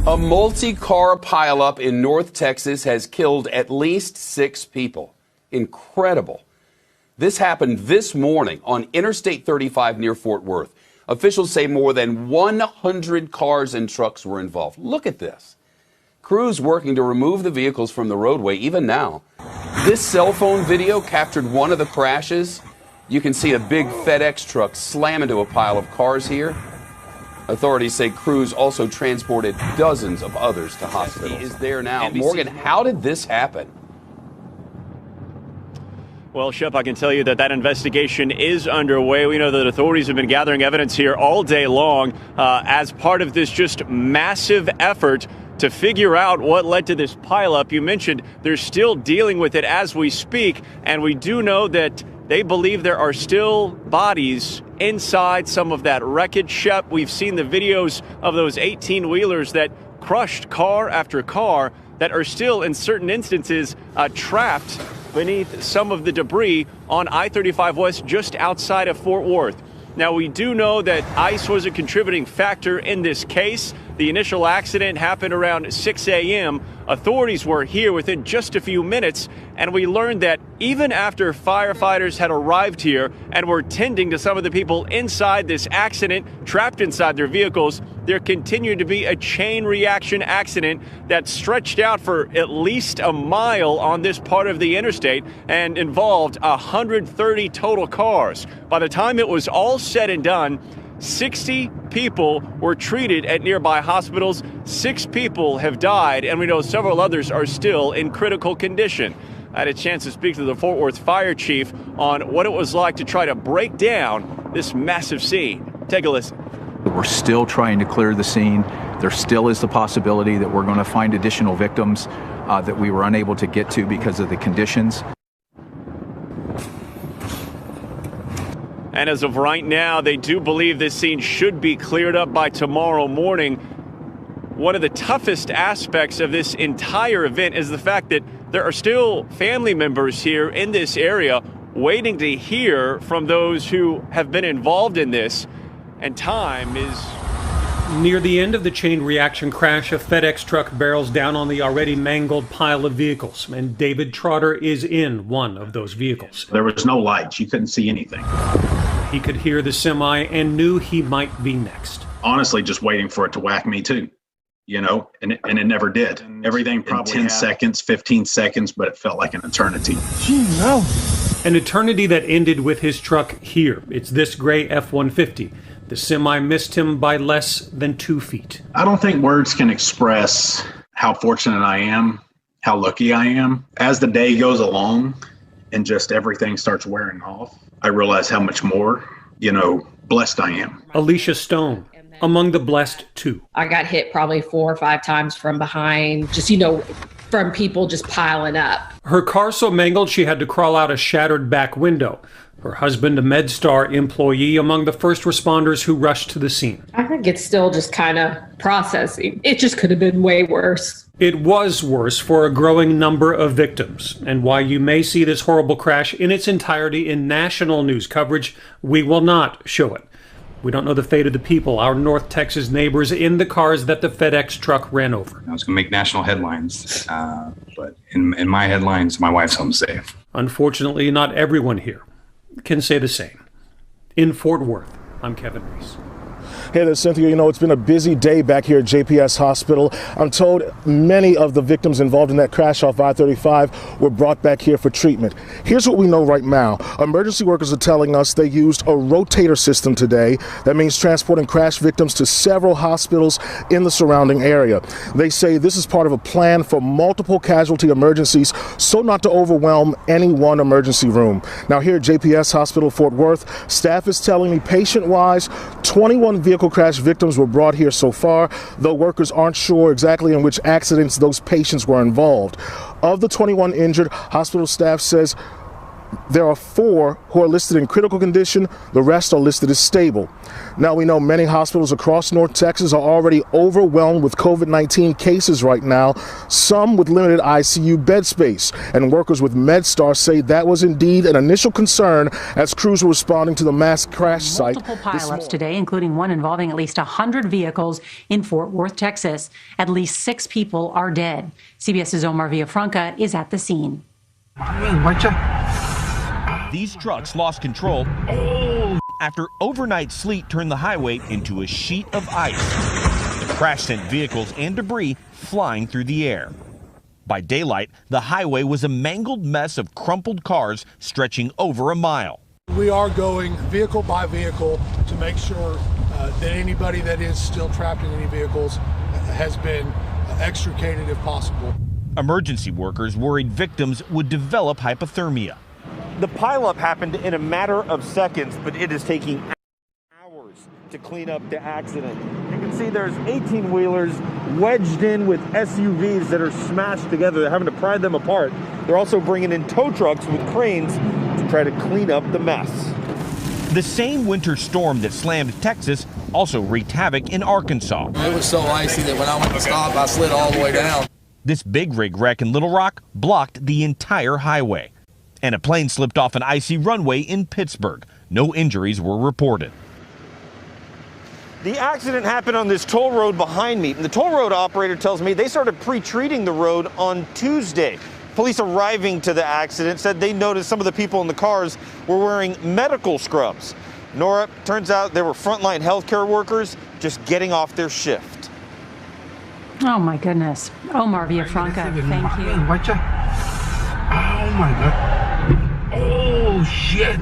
A multi-car pileup in North Texas has killed at least 6 people. Incredible. This happened this morning on Interstate 35 near Fort Worth. Officials say more than 100 cars and trucks were involved. Look at this. Crews working to remove the vehicles from the roadway even now. This cell phone video captured one of the crashes. You can see a big FedEx truck slam into a pile of cars here. Authorities say crews also transported dozens of others to hospitals. He is there now. Morgan, how did this happen? Well, Shep, I can tell you that investigation is underway. We know that authorities have been gathering evidence here all day long as part of this just massive effort to figure out what led to this pileup. You mentioned they're still dealing with it as we speak, and we do know that they believe there are still bodies inside some of that wreckage, Shep. We've seen the videos of those 18-wheelers that crushed car after car that are still, in certain instances, trapped beneath some of the debris on I-35 West just outside of Fort Worth. Now, we do know that ICE was a contributing factor in this case. The initial accident happened around 6 a.m. Authorities were here within just a few minutes, and we learned that even after firefighters had arrived here and were tending to some of the people inside this accident, trapped inside their vehicles, there continued to be a chain reaction accident that stretched out for at least a mile on this part of the interstate and involved 130 total cars. By the time it was all said and done, 60 people were treated at nearby hospitals. 6 people have died, and we know several others are still in critical condition. I had a chance to speak to the Fort Worth fire chief on what it was like to try to break down this massive scene. Take a listen. We're still trying to clear the scene. There still is the possibility that we're going to find additional victims that we were unable to get to because of the conditions. And as of right now, they do believe this scene should be cleared up by tomorrow morning. One of the toughest aspects of this entire event is the fact that there are still family members here in this area waiting to hear from those who have been involved in this. And time is... Near the end of the chain reaction crash, a FedEx truck barrels down on the already mangled pile of vehicles, and David Trotter is in one of those vehicles. There was no lights. You couldn't see anything. He could hear the semi and knew he might be next. Honestly, just waiting for it to whack me too, you know, and it never did. Everything probably in 10 seconds, 15 seconds, but it felt like an eternity. No. An eternity that ended with his truck here. It's this gray F-150. The semi missed him by less than 2 feet. I don't think words can express how fortunate I am, how lucky I am. As the day goes along and just everything starts wearing off, I realize how much more, blessed I am. Alicia Stone, among the blessed too. I got hit probably 4 or 5 times from behind, just, from people just piling up. Her car so mangled she had to crawl out a shattered back window. Her husband, a MedStar employee, among the first responders who rushed to the scene. I think it's still just kind of processing. It just could have been way worse. It was worse for a growing number of victims. And while you may see this horrible crash in its entirety in national news coverage, we will not show it. We don't know the fate of the people, our North Texas neighbors, in the cars that the FedEx truck ran over. I was going to make national headlines, but in my headlines, my wife's home safe. Unfortunately, not everyone here can say the same. In Fort Worth, I'm Kevin Reese. Hey there, Cynthia. It's been a busy day back here at JPS Hospital. I'm told many of the victims involved in that crash off I-35 were brought back here for treatment. Here's what we know right now. Emergency workers are telling us they used a rotator system today. That means transporting crash victims to several hospitals in the surrounding area. They say this is part of a plan for multiple casualty emergencies, so not to overwhelm any one emergency room. Now here at JPS Hospital Fort Worth, staff is telling me patient-wise, 21 vehicle crash victims were brought here so far, though workers aren't sure exactly in which accidents those patients were involved. Of the 21 injured, hospital staff says There are 4 who are listed in critical condition. The rest are listed as stable. Now, we know many hospitals across North Texas are already overwhelmed with COVID-19 cases right now, some with limited ICU bed space. And workers with MedStar say that was indeed an initial concern as crews were responding to the mass crash site. Multiple pileups today, including one involving at least 100 vehicles in Fort Worth, Texas. At least 6 people are dead. CBS's Omar Villafranca is at the scene. These trucks lost control after overnight sleet turned the highway into a sheet of ice. The crash sent vehicles and debris flying through the air. By daylight, the highway was a mangled mess of crumpled cars stretching over a mile. We are going vehicle by vehicle to make sure that anybody that is still trapped in any vehicles has been extricated if possible. Emergency workers worried victims would develop hypothermia. The pileup happened in a matter of seconds, but it is taking hours to clean up the accident. You can see there's 18-wheelers wedged in with SUVs that are smashed together. They're having to pry them apart. They're also bringing in tow trucks with cranes to try to clean up the mess. The same winter storm that slammed Texas also wreaked havoc in Arkansas. It was so icy that when I went to stop, I slid all the way down. This big rig wreck in Little Rock blocked the entire highway. And a plane slipped off an icy runway in Pittsburgh. No injuries were reported. The accident happened on this toll road behind me. And the toll road operator tells me they started pre-treating the road on Tuesday. Police arriving to the accident said they noticed some of the people in the cars were wearing medical scrubs. Nora, turns out they were frontline healthcare workers just getting off their shift. Oh my goodness. Omar Villafranca, thank you. Oh my God. Oh shit.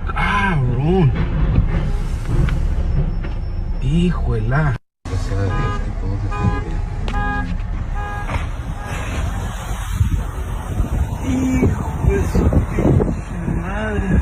Cabrón. Híjola. Hijo de su madre.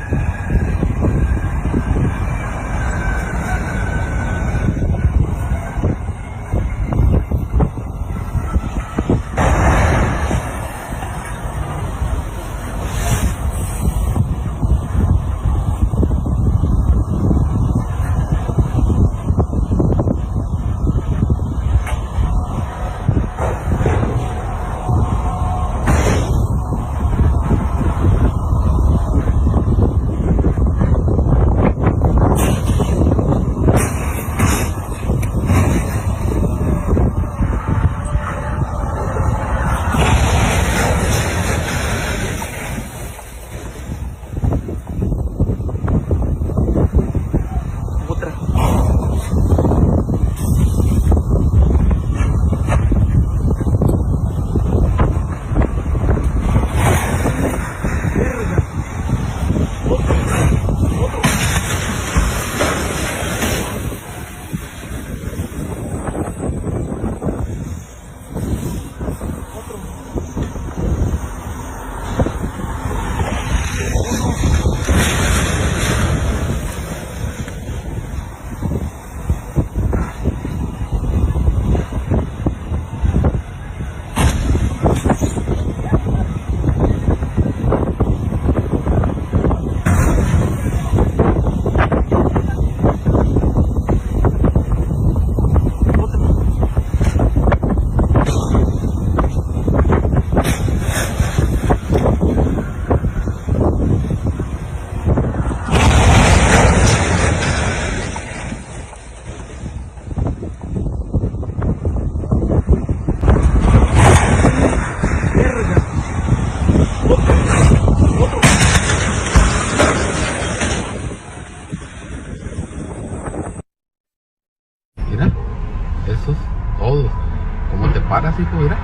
paras, hijo, mira.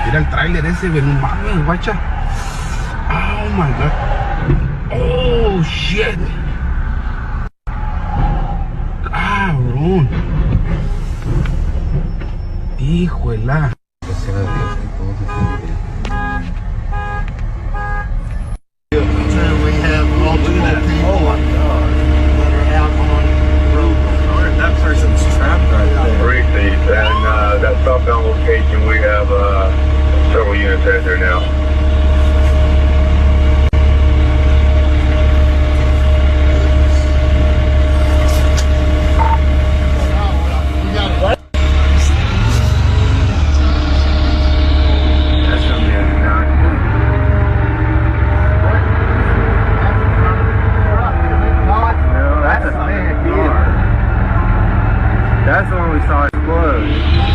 Mira el tráiler ese, güey, no mames, guacha. Oh my god. Oh shit. Cabrón. Híjola. We have multiple people that are out on the road. That person's trapped right there. Great, and that southbound location we have right there now. That's from the other side. No, that's a fan car. That's the one we saw explode.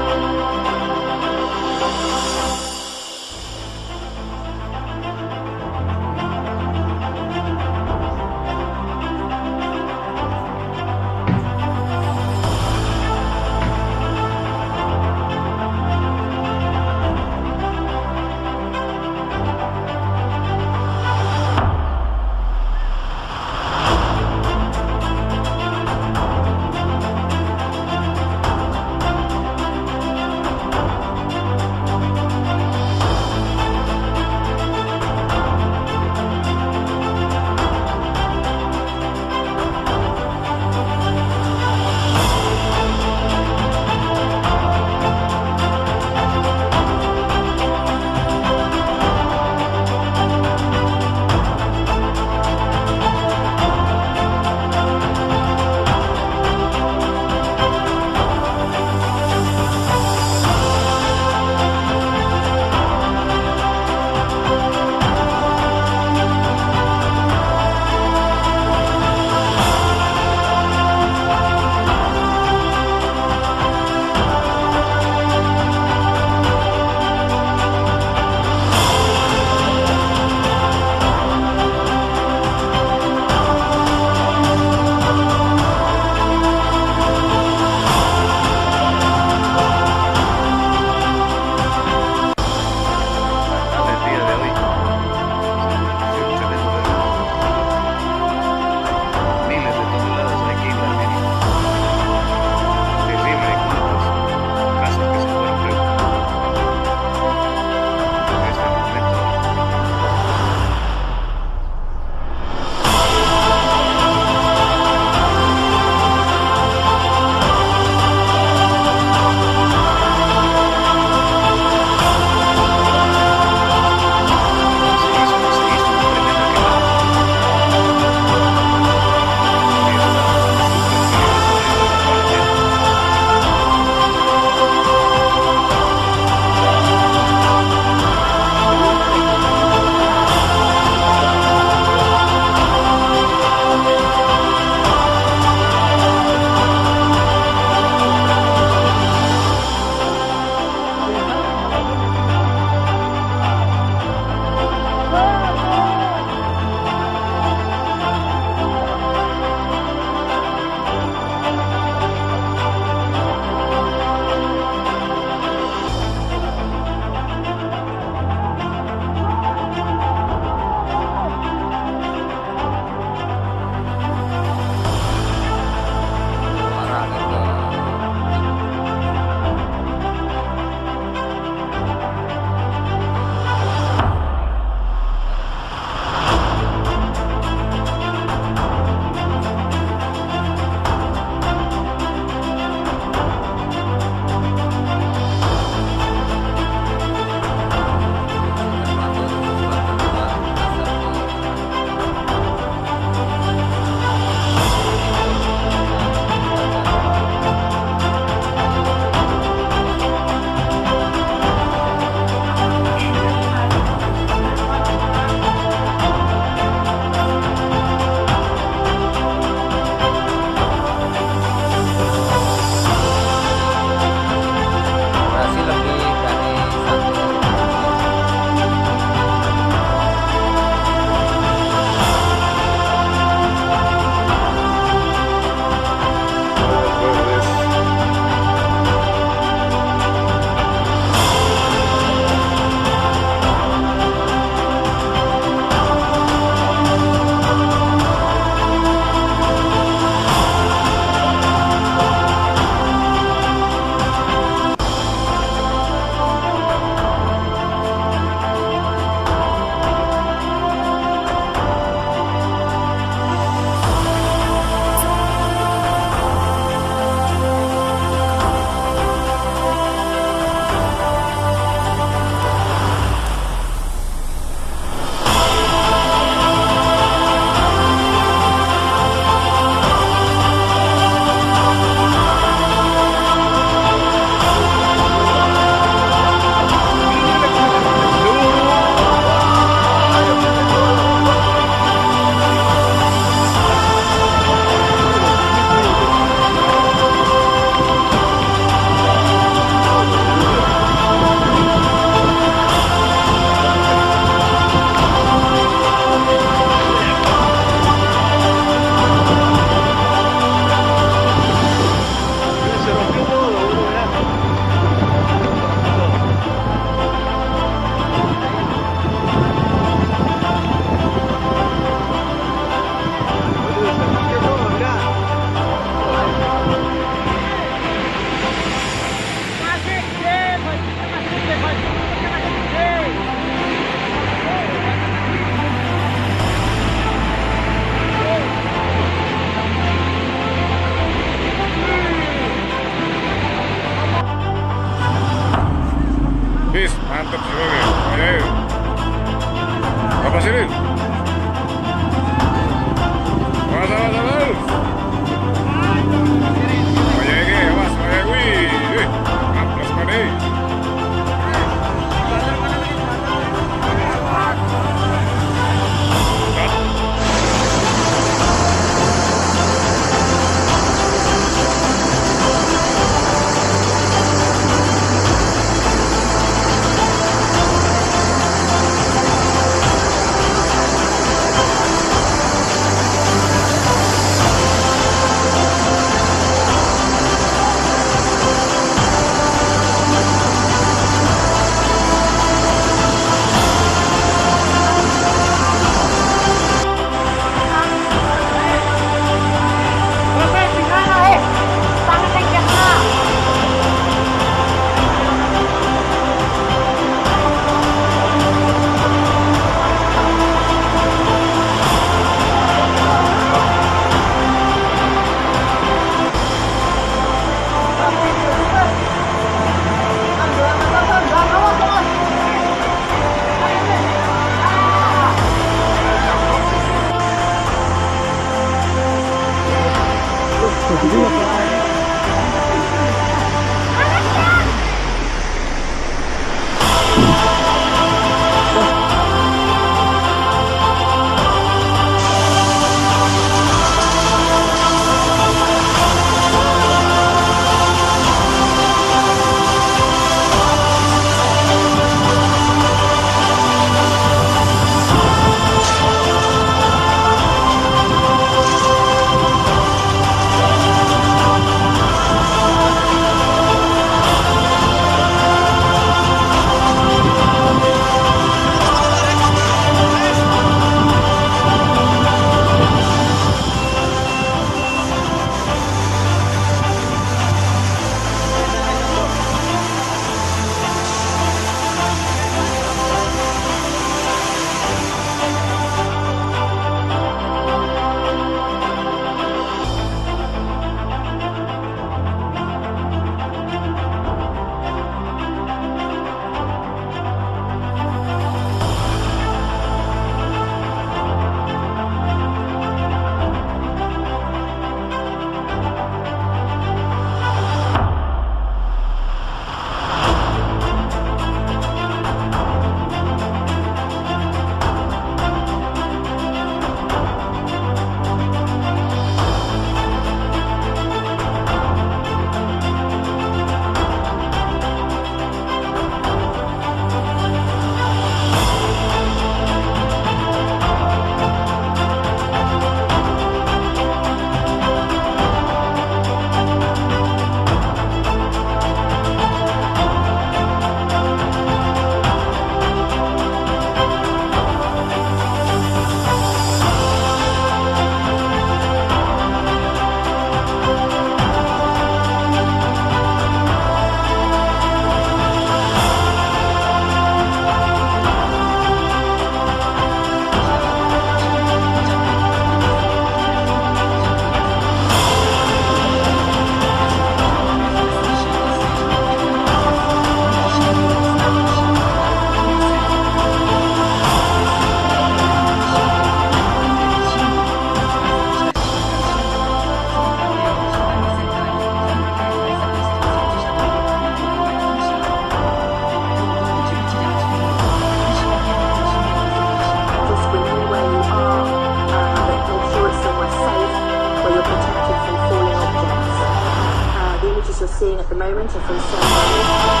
seeing at the moment are from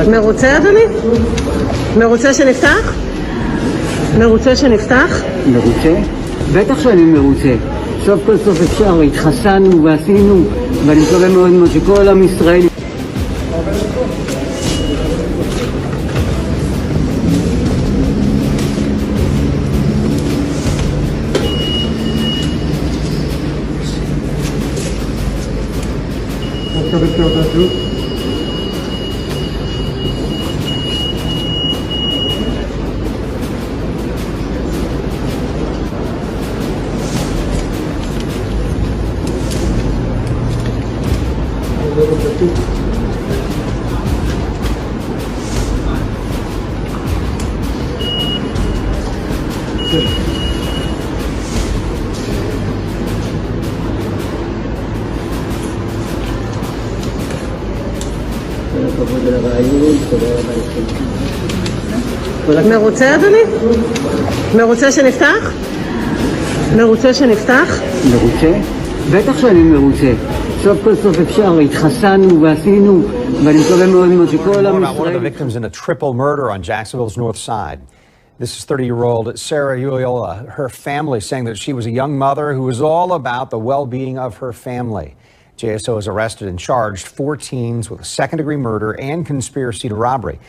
מרוצה אדוני? מרוצה שנפתח? מרוצה שנפתח? מרוצה? בטח שאני מרוצה. סוף כל סוף אפשר, התחסנו ועשינו, ואני מקווה מאוד מאוד שכל עם ישראל... מרוצה אדוני? מרוצה שנפתח? מרוצה שנפתח? מרוצה? בטח שאני מרוצה. סוף כל סוף אפשר, התחסנו ועשינו, ואני מקווה מאוד מאוד שכל עם ישראל... One of the victims in a triple murder on Jacksonville's north side. This is 30-year-old Sarah Uriola. Her family saying that she was a young mother who was all about the well-being of her family. JSO has arrested and charged 4 teens with second-degree murder and conspiracy to robbery.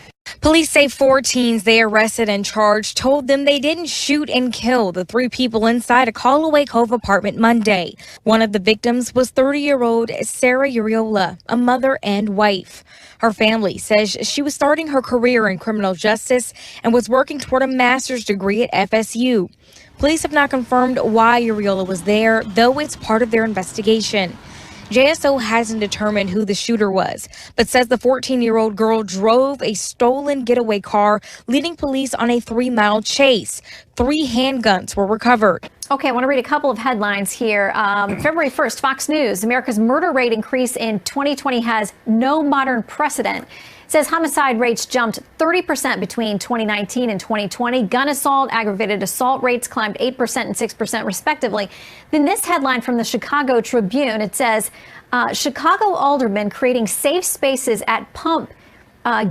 Police say 4 teens they arrested and charged told them they didn't shoot and kill the 3 people inside a Callaway Cove apartment Monday. One of the victims was 30-year-old Sarah Uriola, a mother and wife. Her family says she was starting her career in criminal justice and was working toward a master's degree at FSU. Police have not confirmed why Uriola was there, though it's part of their investigation. JSO hasn't determined who the shooter was, but says the 14-year-old girl drove a stolen getaway car, leading police on a 3-mile chase. 3 handguns were recovered. Okay, I want to read a couple of headlines here. February 1st, Fox News, America's murder rate increase in 2020 has no modern precedent. Says homicide rates jumped 30% between 2019 and 2020. Gun assault, aggravated assault rates climbed 8% and 6% respectively. Then this headline from the Chicago Tribune, it says, Chicago aldermen creating safe spaces at pump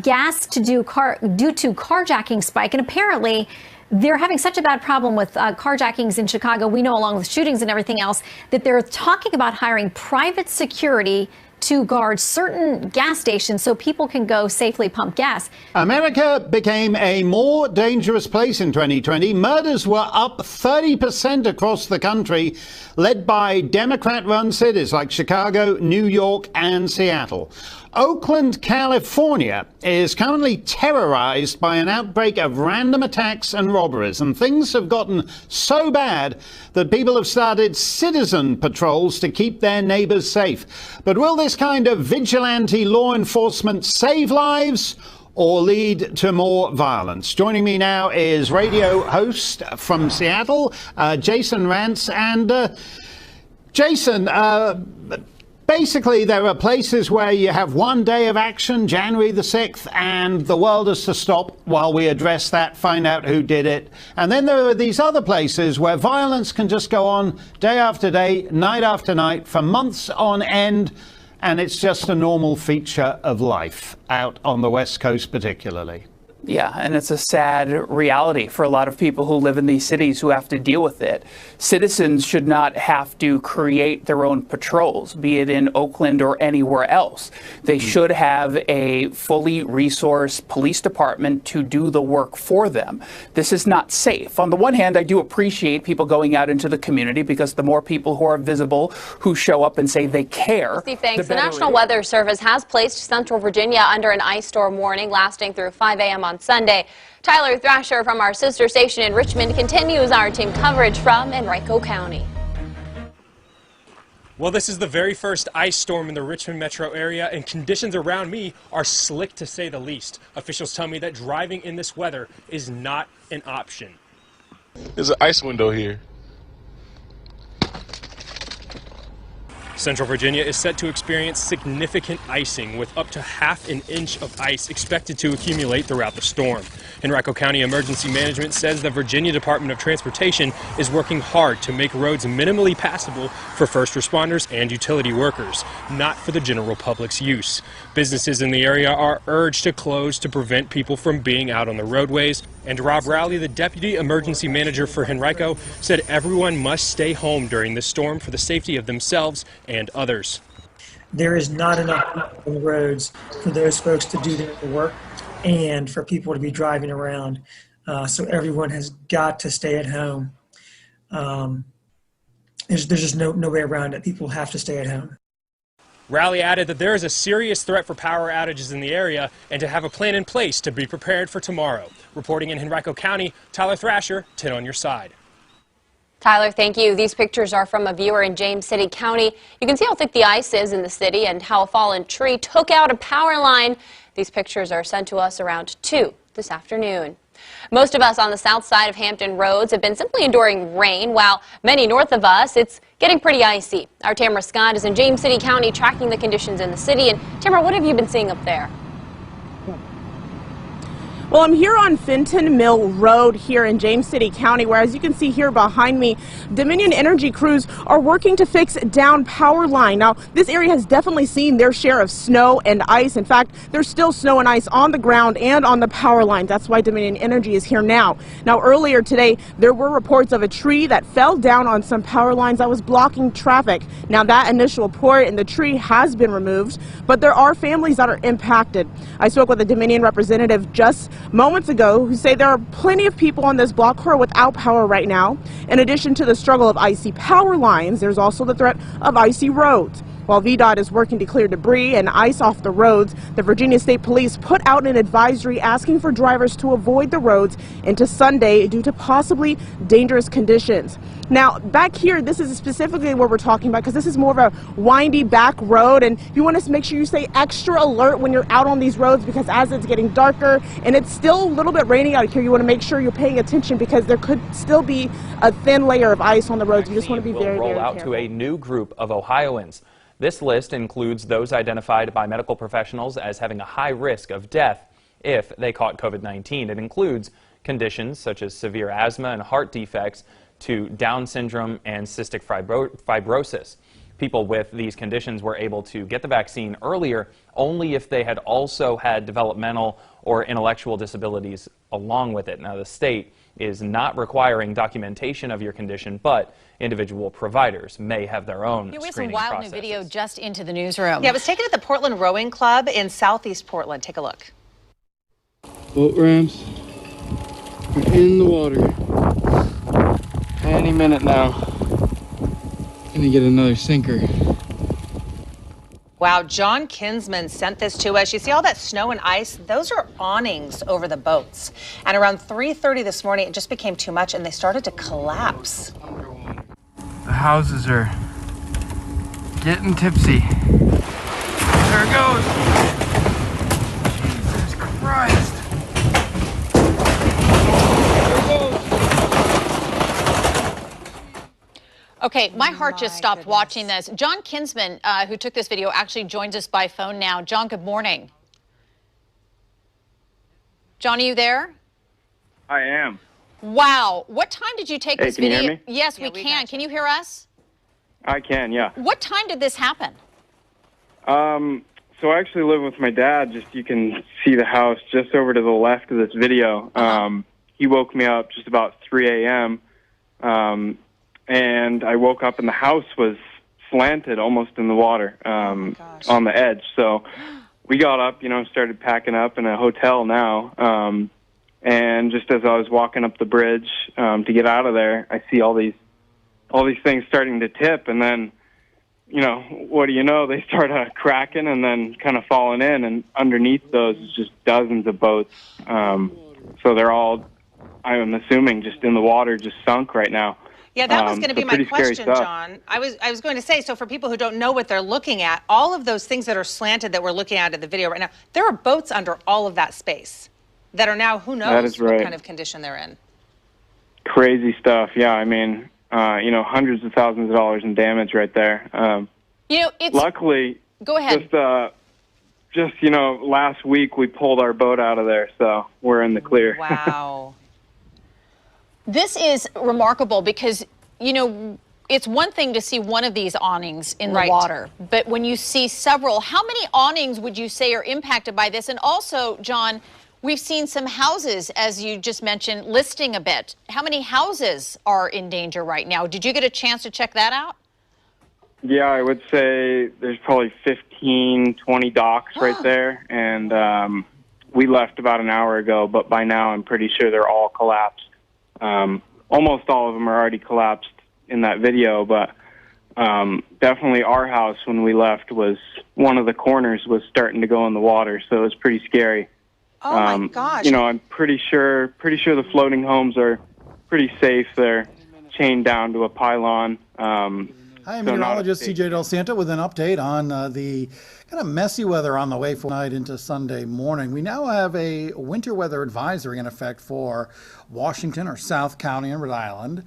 gas due to carjacking spike. And apparently they're having such a bad problem with carjackings in Chicago, we know along with shootings and everything else, that they're talking about hiring private security to guard certain gas stations so people can go safely pump gas. America became a more dangerous place in 2020. Murders were up 30% across the country, led by Democrat-run cities like Chicago, New York, and Seattle. Oakland, California is currently terrorized by an outbreak of random attacks and robberies, and things have gotten so bad that people have started citizen patrols to keep their neighbors safe. But will this kind of vigilante law enforcement save lives or lead to more violence? Joining me now is radio host from Seattle, Jason Rantz. And Jason, basically, there are places where you have one day of action, January the 6th, and the world has to stop while we address that, find out who did it. And then there are these other places where violence can just go on day after day, night after night, for months on end, and it's just a normal feature of life out on the West Coast particularly. Yeah, and it's a sad reality for a lot of people who live in these cities who have to deal with it. Citizens should not have to create their own patrols, be it in Oakland or anywhere else. They should have a fully resourced police department to do the work for them. This is not safe. On the one hand, I do appreciate people going out into the community because the more people who are visible, who show up and say they care. Steve, thanks. The National Weather Service has placed Central Virginia under an ice storm warning lasting through 5 a.m. on Sunday. Tyler Thrasher from our sister station in Richmond continues our team coverage from Henrico County. Well, this is the very first ice storm in the Richmond metro area, and conditions around me are slick to say the least. Officials tell me that driving in this weather is not an option. There's an ice window here. Central Virginia is set to experience significant icing with up to ½ an inch of ice expected to accumulate throughout the storm. Henrico County Emergency Management says the Virginia Department of Transportation is working hard to make roads minimally passable for first responders and utility workers, not for the general public's use. Businesses in the area are urged to close to prevent people from being out on the roadways. And Rob Rowley, the Deputy Emergency Manager for Henrico, said everyone must stay home during this storm for the safety of themselves and others. There is not enough on the roads for those folks to do their work and for people to be driving around. So everyone has got to stay at home. There's just no way around it. People have to stay at home. Rowley added that there is a serious threat for power outages in the area and to have a plan in place to be prepared for tomorrow. Reporting in Henrico County, Tyler Thrasher, 10 on your side. Tyler, thank you. These pictures are from a viewer in James City County. You can see how thick the ice is in the city and how a fallen tree took out a power line. These pictures are sent to us around 2 this afternoon. Most of us on the south side of Hampton Roads have been simply enduring rain, while many north of us, it's getting pretty icy. Our Tamara Scott is in James City County tracking the conditions in the city. And Tamara, what have you been seeing up there? Well, I'm here on Fenton Mill Road here in James City County, where, as you can see here behind me, Dominion Energy crews are working to fix down power line. Now, this area has definitely seen their share of snow and ice. In fact, there's still snow and ice on the ground and on the power lines. That's why Dominion Energy is here now. Now, earlier today, there were reports of a tree that fell down on some power lines that was blocking traffic. Now, that initial report and the tree has been removed, but there are families that are impacted. I spoke with a Dominion representative just moments ago who say there are plenty of people on this block who are without power right now. In addition to the struggle of icy power lines, there's also the threat of icy roads. While VDOT is working to clear debris and ice off the roads, the Virginia State Police put out an advisory asking for drivers to avoid the roads into Sunday due to possibly dangerous conditions. Now, back here, this is specifically what we're talking about because this is more of a windy back road, and you want to make sure you stay extra alert when you're out on these roads because as it's getting darker and it's still a little bit rainy out here, you want to make sure you're paying attention because there could still be a thin layer of ice on the roads. You just want to be very, very careful. Roll out to a new group of Ohioans. This list includes those identified by medical professionals as having a high risk of death if they caught COVID-19. It includes conditions such as severe asthma and heart defects to Down syndrome and cystic fibrosis. People with these conditions were able to get the vaccine earlier only if they had also had developmental or intellectual disabilities along with it. Now, the state is not requiring documentation of your condition, but individual providers may have their own We have some screening wild processes. new video just into the newsroom. Yeah, it was taken at the Portland Rowing Club in southeast Portland. Take a look. Boat ramps are in the water. Any minute now. Gonna get another sinker. Wow, John Kinsman sent this to us. You see all that snow and ice? Those are awnings over the boats. And around 3:30 this morning, it just became too much and they started to collapse. The houses are getting tipsy. There it goes. Jesus Christ. Okay, my heart just stopped watching this. John Kinsman, who took this video, actually joins us by phone now. John, good morning. John, are you there? I am. Wow. What time did you take this can you video? hear me? Yes, we can. Can you hear us? I can, yeah. What time did this happen? So I actually live with my dad. Just you can see the house just over to the left of this video. He woke me up just about 3 a.m. And I woke up and the house was slanted almost in the water on the edge. So we got up, started packing up in a hotel now. And just as I was walking up the bridge to get out of there, I see all these things starting to tip, and then, what do you know? They start cracking and then kind of falling in, and underneath those is just dozens of boats. So they're all, I'm assuming, just in the water, just sunk right now. Yeah, that was going to be my question, stuff. John. I was going to say, so for people who don't know what they're looking at, all of those things that are slanted that we're looking at in the video right now, there are boats under all of that space that are now, who knows what kind of condition they're in. Crazy stuff. Yeah, I mean, hundreds of thousands of dollars in damage right there. It's luckily, go ahead. Just last week we pulled our boat out of there, so we're in the clear. Wow. This is remarkable because, it's one thing to see one of these awnings in the water, but when you see several, how many awnings would you say are impacted by this? And also, John, we've seen some houses, as you just mentioned, listing a bit. How many houses are in danger right now? Did you get a chance to check that out? Yeah, I would say there's probably 15, 20 docks right there. And we left about an hour ago, but by now I'm pretty sure they're all collapsed. Almost all of them are already collapsed in that video, but definitely our house when we left was one of the corners was starting to go in the water, so it was pretty scary. Oh my gosh. I'm pretty sure the floating homes are pretty safe. They're chained down to a pylon. Hi, meteorologist CJ Del Santa with an update on the kind of messy weather on the way for night into Sunday morning. We now have a winter weather advisory in effect for Washington or South County in Rhode Island,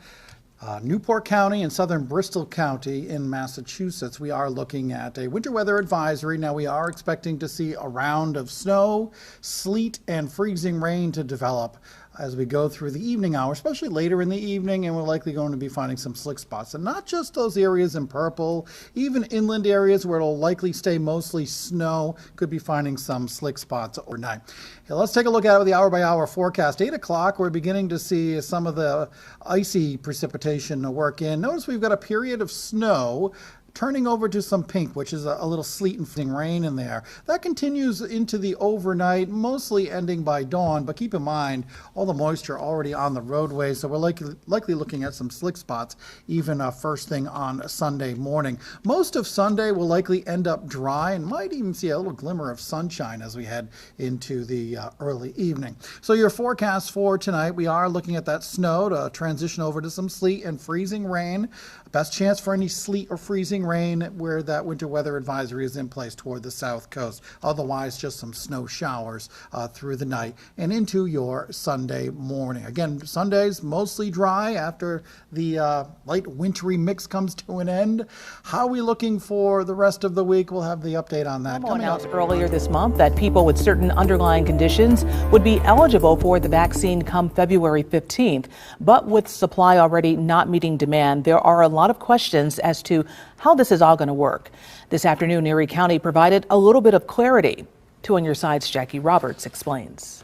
Newport County and southern Bristol County in Massachusetts. We are looking at a winter weather advisory. Now we are expecting to see a round of snow, sleet, and freezing rain to develop as we go through the evening hours, especially later in the evening, and we're likely going to be finding some slick spots. And not just those areas in purple, even inland areas where it'll likely stay mostly snow, could be finding some slick spots overnight. Okay, let's take a look at the hour-by-hour forecast. 8 o'clock, we're beginning to see some of the icy precipitation work in. Notice we've got a period of snow turning over to some pink, which is a little sleet and freezing rain in there. That continues into the overnight, mostly ending by dawn, but keep in mind all the moisture already on the roadway, so we're likely looking at some slick spots even first thing on Sunday morning. Most of Sunday will likely end up dry and might even see a little glimmer of sunshine as we head into the early evening. So your forecast for tonight, we are looking at that snow to transition over to some sleet and freezing rain. Best chance for any sleet or freezing rain where that winter weather advisory is in place toward the south coast. Otherwise, just some snow showers through the night and into your Sunday morning. Again, Sundays mostly dry after the light wintry mix comes to an end. How are we looking for the rest of the week? We'll have the update on that coming up. Announced earlier this month that people with certain underlying conditions would be eligible for the vaccine come February 15th. But with supply already not meeting demand, there are a lot of questions as to how this is all going to work. This afternoon, Erie County provided a little bit of clarity. 2 on Your Side's Jackie Roberts explains.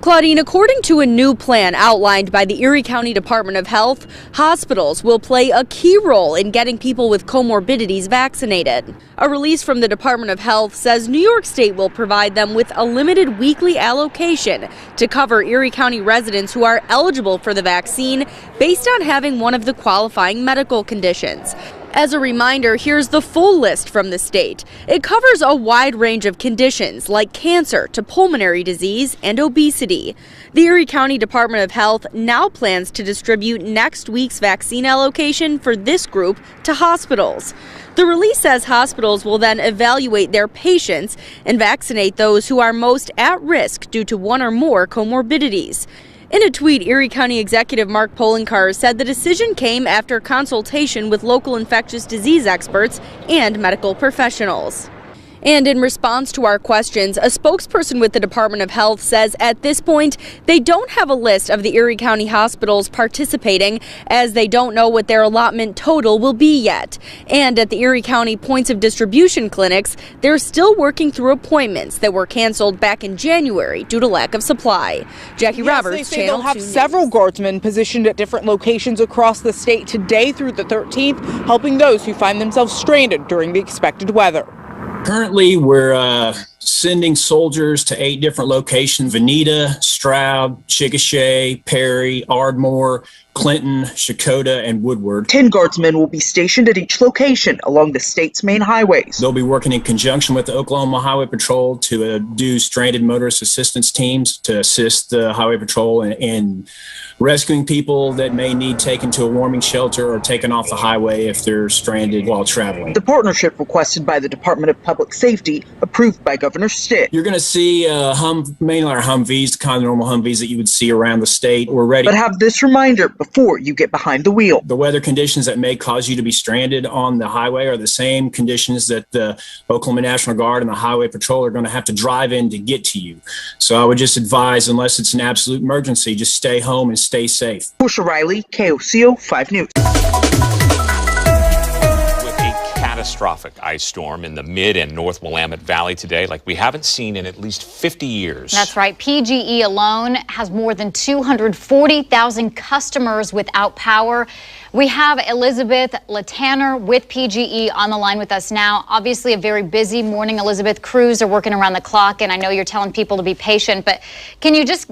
Claudine, according to a new plan outlined by the Erie County Department of Health, hospitals will play a key role in getting people with comorbidities vaccinated. A release from the Department of Health says New York State will provide them with a limited weekly allocation to cover Erie County residents who are eligible for the vaccine based on having one of the qualifying medical conditions. As a reminder, here's the full list from the state. It covers a wide range of conditions like cancer to pulmonary disease and obesity. The Erie County Department of Health now plans to distribute next week's vaccine allocation for this group to hospitals. The release says hospitals will then evaluate their patients and vaccinate those who are most at risk due to one or more comorbidities. In a tweet, Erie County Executive Mark Poloncarz said the decision came after consultation with local infectious disease experts and medical professionals. And in response to our questions, a spokesperson with the Department of Health says at this point, they don't have a list of the Erie County hospitals participating, as they don't know what their allotment total will be yet. And at the Erie County points of distribution clinics, they're still working through appointments that were canceled back in January due to lack of supply. Jackie Roberts, they say Channel they'll have 2 several News. guardsmen positioned at different locations across the state today through the 13th, helping those who find themselves stranded during the expected weather. Currently, we're sending soldiers to 8 different locations: Veneta, Stroud, Chickasha, Perry, Ardmore, Clinton, Shakota, and Woodward. 10 guardsmen will be stationed at each location along the state's main highways. They'll be working in conjunction with the Oklahoma Highway Patrol to do stranded motorist assistance teams to assist the Highway Patrol in rescuing people that may need taken to a warming shelter or taken off the highway if they're stranded while traveling. The partnership requested by the Department of Public Safety, approved by Governor Stitt. You're going to see mainly our Humvees, the kind of normal Humvees that you would see around the state. We're ready. But have this reminder before you get behind the wheel. The weather conditions that may cause you to be stranded on the highway are the same conditions that the Oklahoma National Guard and the Highway Patrol are going to have to drive in to get to you. So I would just advise, unless it's an absolute emergency, just stay home and stay safe. Portia Riley, KOCO 5 News. Catastrophic ice storm in the mid and north Willamette Valley today, like we haven't seen in at least 50 years. That's right. PGE alone has more than 240,000 customers without power. We have Elizabeth Latanner with PGE on the line with us now. Obviously a very busy morning, Elizabeth. Crews are working around the clock, and I know you're telling people to be patient, but can you just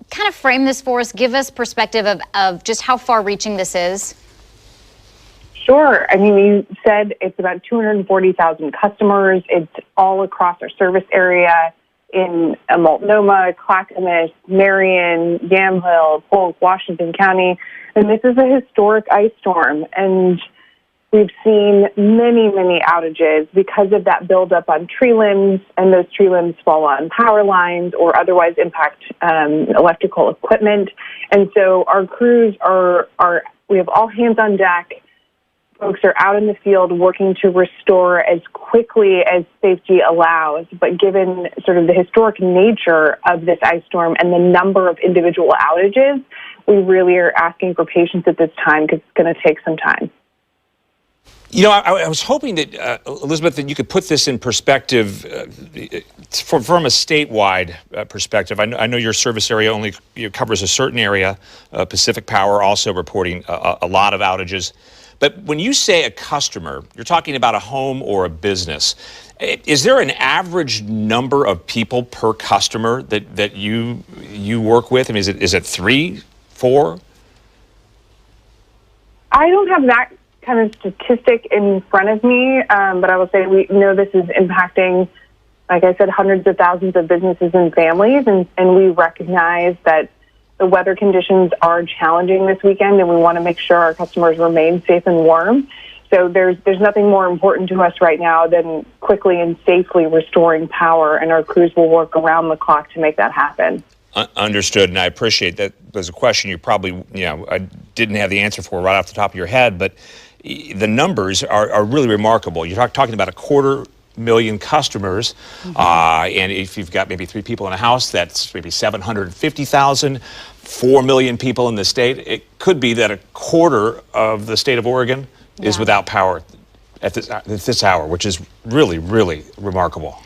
kind of frame this for us? Give us perspective of just how far-reaching this is. Sure. I mean, you said it's about 240,000 customers. It's all across our service area in Multnomah, Clackamas, Marion, Yamhill, Polk, Washington County. And this is a historic ice storm. And we've seen many, many outages because of that buildup on tree limbs, and those tree limbs fall on power lines or otherwise impact electrical equipment. And so our crews we have all hands on deck. Folks are out in the field working to restore as quickly as safety allows. But given sort of the historic nature of this ice storm and the number of individual outages, we really are asking for patience at this time because it's going to take some time. You know, I was hoping that, Elizabeth, that you could put this in perspective from a statewide perspective. I know your service area only covers a certain area. Pacific Power also reporting a lot of outages. But when you say a customer, you're talking about a home or a business. Is there an average number of people per customer that you work with? I mean, is it 3, 4? I don't have that kind of statistic in front of me, but I will say we know this is impacting, like I said, hundreds of thousands of businesses and families, and we recognize that the weather conditions are challenging this weekend, and we want to make sure our customers remain safe and warm. So there's nothing more important to us right now than quickly and safely restoring power, and our crews will work around the clock to make that happen. Understood, and I appreciate that. There's a question you probably, I didn't have the answer for right off the top of your head, but the numbers are really remarkable. You're talking about 250,000 customers, and if you've got maybe 3 people in a house, that's maybe 750,000. 4 million people in the state. It could be that a quarter of the state of Oregon is without power at this hour, which is really, really remarkable.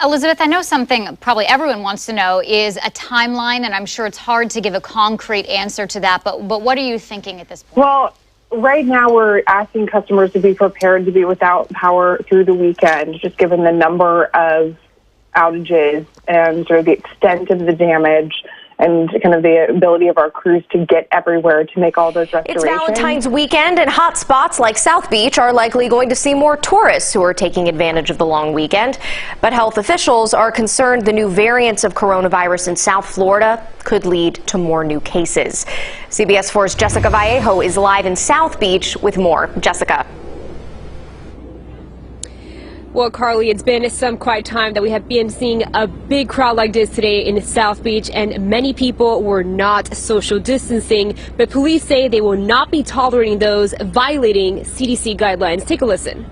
Elizabeth, I know something probably everyone wants to know is a timeline, and I'm sure it's hard to give a concrete answer to that, but what are you thinking at this point? Well, right now we're asking customers to be prepared to be without power through the weekend, just given the number of outages and sort of the extent of the damage and kind of the ability of our crews to get everywhere to make all those restorations. It's Valentine's weekend, and hot spots like South Beach are likely going to see more tourists who are taking advantage of the long weekend. But health officials are concerned the new variants of coronavirus in South Florida could lead to more new cases. CBS 4's Jessica Vallejo is live in South Beach with more. Jessica. Well, Carly, it's been some quiet time that we have been seeing a big crowd like this today in South Beach, and many people were not social distancing, but police say they will not be tolerating those violating CDC guidelines. Take a listen.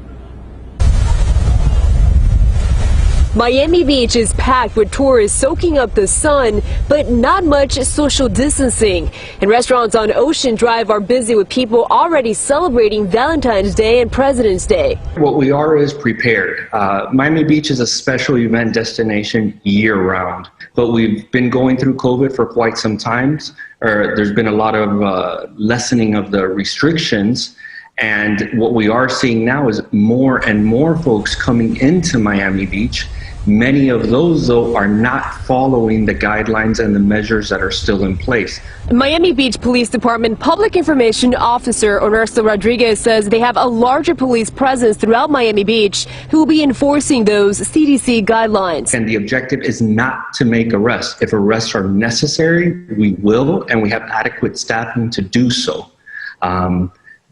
Miami Beach is packed with tourists soaking up the sun, but not much social distancing. And restaurants on Ocean Drive are busy with people already celebrating Valentine's Day and President's Day. What we are is prepared. Miami Beach is a special event destination year-round, but we've been going through COVID for quite some time. There's been a lot of lessening of the restrictions. And what we are seeing now is more and more folks coming into Miami Beach. Many of those, though, are not following the guidelines and the measures that are still in place. Miami Beach Police Department Public Information Officer Ernesto Rodriguez says they have a larger police presence throughout Miami Beach who will be enforcing those CDC guidelines. And the objective is not to make arrests. If arrests are necessary, we will, and we have adequate staffing to do so.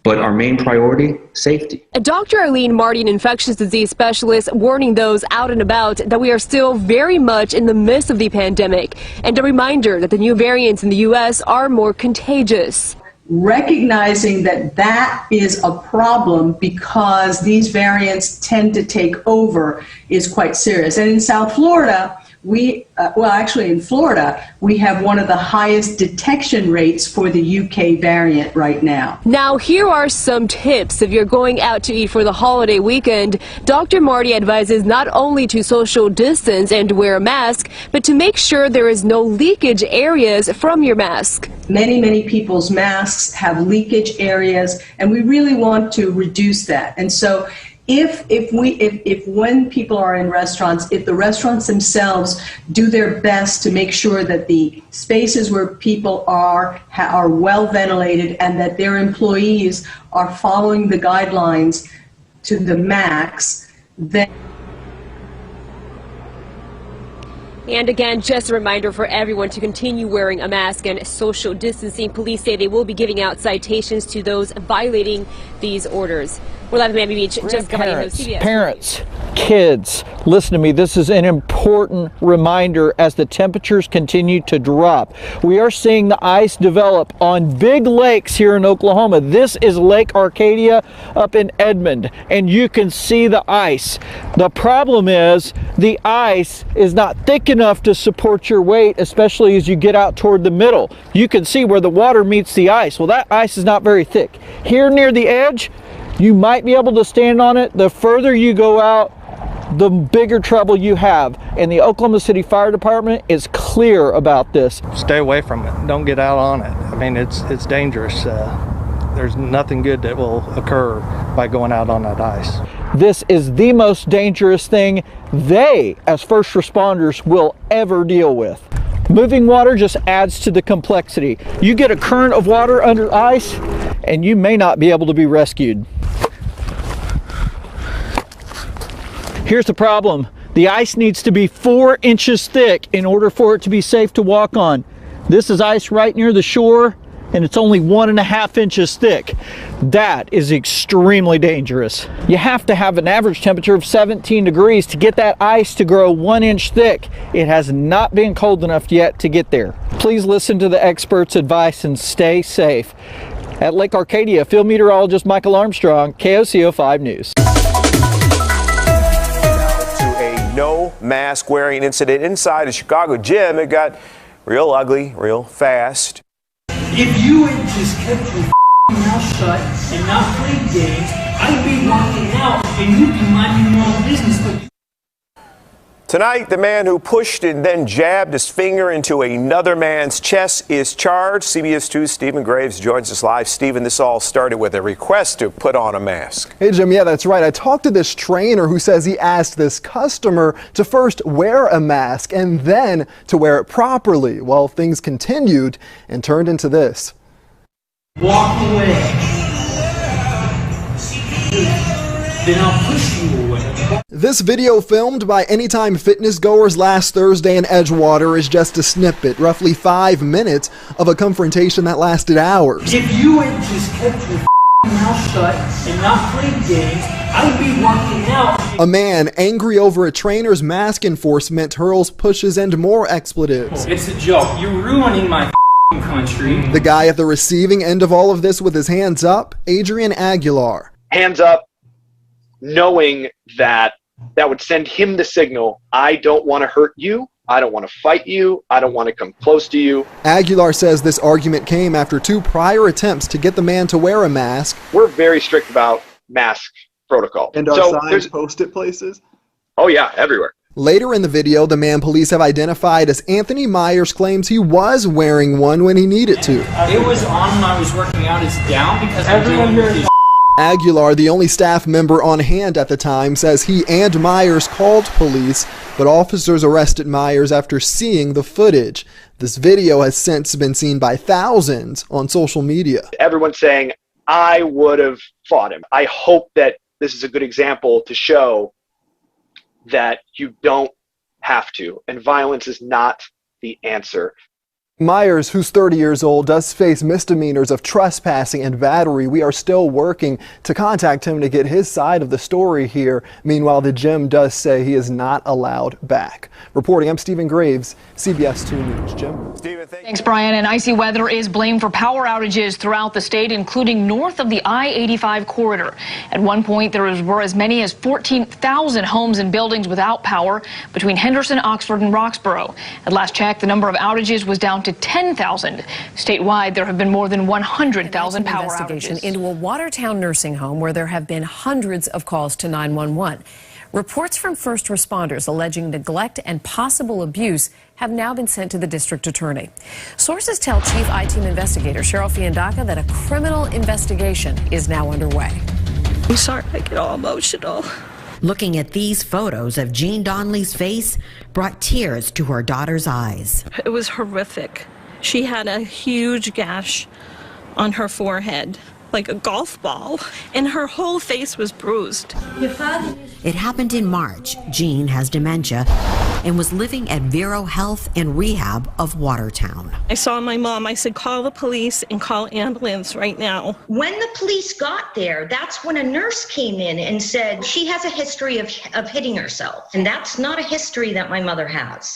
But our main priority, safety. Dr. Eileen Marty, an infectious disease specialist, warning those out and about that we are still very much in the midst of the pandemic. And a reminder that the new variants in the U.S. are more contagious. Recognizing that that is a problem because these variants tend to take over is quite serious. And in South Florida, in Florida, we have one of the highest detection rates for the UK variant right now. Now, here are some tips if you're going out to eat for the holiday weekend. Dr. Marty advises not only to social distance and wear a mask, but to make sure there is no leakage areas from your mask. Many people's masks have leakage areas, and we really want to reduce that. And so if when people are in restaurants, if the restaurants themselves do their best to make sure that the spaces where people are well ventilated and that their employees are following the guidelines to the max, then. And again, just a reminder for everyone to continue wearing a mask and social distancing. Police say they will be giving out citations to those violating these orders. We're live in Miami Beach. Just Parents, kids, listen to me. This is an important reminder as the temperatures continue to drop. We are seeing the ice develop on big lakes here in Oklahoma. This is Lake Arcadia up in Edmond, and you can see the ice. The problem is the ice is not thick enough to support your weight, especially as you get out toward the middle. You can see where the water meets the ice. Well, that ice is not very thick. Here near the edge, you might be able to stand on it. The further you go out, the bigger trouble you have. And the Oklahoma City Fire Department is clear about this. Stay away from it. Don't get out on it. I mean, it's dangerous. There's nothing good that will occur by going out on that ice. This is the most dangerous thing they, as first responders, will ever deal with. Moving water just adds to the complexity. You get a current of water under ice, and you may not be able to be rescued. Here's the problem. The ice needs to be 4 inches thick in order for it to be safe to walk on. This is ice right near the shore, and it's only 1.5 inches thick. That is extremely dangerous. You have to have an average temperature of 17 degrees to get that ice to grow 1 inch thick. It has not been cold enough yet to get there. Please listen to the experts' advice and stay safe. At Lake Arcadia, field meteorologist Michael Armstrong, KOCO 5 News. No mask wearing incident inside a Chicago gym. It got real ugly, real fast. If you had just kept your mouth shut and not played games, I'd be walking out and you'd be minding your own business. But Tonight, the man who pushed and then jabbed his finger into another man's chest is charged. CBS 2's Stephen Graves joins us live. Stephen, this all started with a request to put on a mask. Hey, Jim, yeah, that's right. I talked to this trainer who says he asked this customer to first wear a mask and then to wear it properly. Well, things continued and turned into this. Walk away. Then I'll push you away. This video filmed by Anytime Fitness goers last Thursday in Edgewater is just a snippet, roughly 5 minutes of a confrontation that lasted hours. If you had just kept your mouth shut and not played games, I'd be walking out. A man angry over a trainer's mask enforcement hurls pushes and more expletives. It's a joke. You're ruining my country. The guy at the receiving end of all of this with his hands up, Adrian Aguilar. Hands up, knowing that that would send him the signal, I don't want to hurt you, I don't want to fight you, I don't want to come close to you. Aguilar says this argument came after 2 prior attempts to get the man to wear a mask. We're very strict about mask protocol. And are signs posted places? Oh yeah, everywhere. Later in the video, the man police have identified as Anthony Myers claims he was wearing one when he needed to. It was on when I was working out. It's down because everyone here is. Aguilar, the only staff member on hand at the time, says he and Myers called police, but officers arrested Myers after seeing the footage. This video has since been seen by thousands on social media. Everyone's saying, I would have fought him. I hope that this is a good example to show that you don't have to, and violence is not the answer. Myers, who's 30 years old, does face misdemeanors of trespassing and battery. We are still working to contact him to get his side of the story here. Meanwhile, the gym does say he is not allowed back. Reporting, I'm Stephen Graves, CBS 2 News. Jim? Stephen, thanks, Brian. And icy weather is blamed for power outages throughout the state, including north of the I-85 corridor. At one point, there were as many as 14,000 homes and buildings without power between Henderson, Oxford, and Roxborough. At last check, the number of outages was down to 10,000. Statewide, there have been more than 100,000 power investigation outages. Into a Watertown nursing home where there have been hundreds of calls to 911. Reports from first responders alleging neglect and possible abuse have now been sent to the district attorney. Sources tell Chief I-Team investigator Cheryl Fiandaca that a criminal investigation is now underway. I'm sorry I get all emotional. Looking at these photos of Jean Donnelly's face brought tears to her daughter's eyes. It was horrific. She had a huge gash on her forehead, like a golf ball, and her whole face was bruised. It happened in March. Jean has dementia and was living at Vero Health and Rehab of Watertown. I saw my mom. I said, call the police and call ambulance right now. When the police got there, that's when a nurse came in and said she has a history of hitting herself. And that's not a history that my mother has.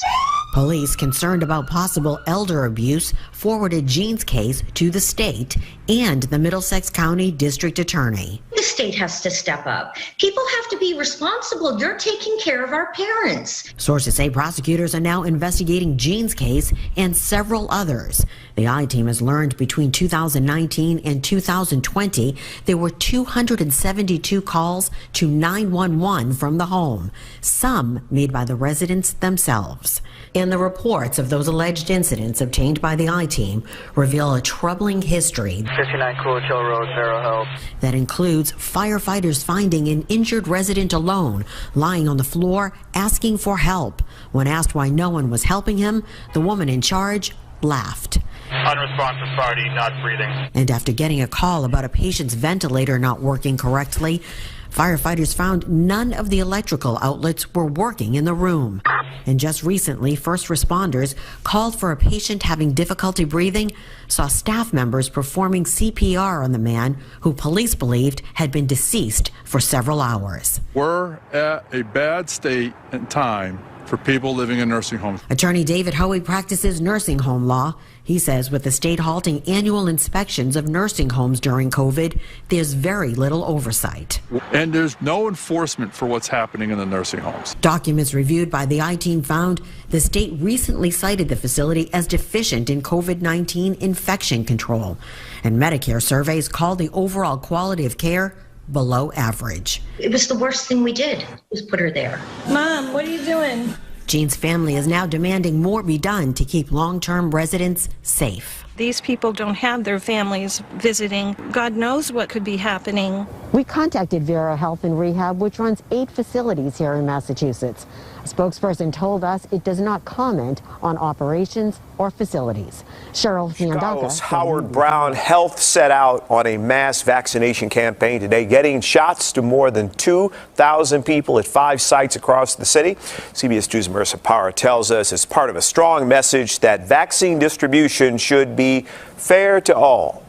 Police, concerned about possible elder abuse, forwarded Jean's case to the state and the Middlesex County District Attorney. The state has to step up. People have to be responsible. You're taking care of our parents. Sources say prosecutors are now investigating Jean's case and several others. The I-Team has learned between 2019 and 2020 there were 272 calls to 911 from the home, some made by the residents themselves. And the reports of those alleged incidents obtained by the I-Team reveal a troubling history 59 Coolidge Hill Road, Vero Health. That includes firefighters finding an injured resident alone, lying on the floor, asking for help. When asked why no one was helping him, the woman in charge laughed. Unresponsive party, not breathing. And after getting a call about a patient's ventilator not working correctly, firefighters found none of the electrical outlets were working in the room. And just recently, first responders called for a patient having difficulty breathing, saw staff members performing CPR on the man who police believed had been deceased for several hours. We're at a bad state and time for people living in nursing homes. Attorney David Hoey practices nursing home law. He says with the state halting annual inspections of nursing homes during COVID, there's very little oversight. And there's no enforcement for what's happening in the nursing homes. Documents reviewed by the I-Team found the state recently cited the facility as deficient in COVID-19 infection control. And Medicare surveys called the overall quality of care below average. It was the worst thing we did, was put her there. Mom, what are you doing? Jean's family is now demanding more be done to keep long-term residents safe. These people don't have their families visiting. God knows what could be happening. We contacted Vero Health and Rehab, which runs 8 facilities here in Massachusetts. A spokesperson told us it does not comment on operations or facilities. Cheryl Chicago's Howard Brown Health set out on a mass vaccination campaign today, getting shots to more than 2,000 people at 5 sites across the city. CBS 2's Marissa Parra tells us it's part of a strong message that vaccine distribution should be fair to all.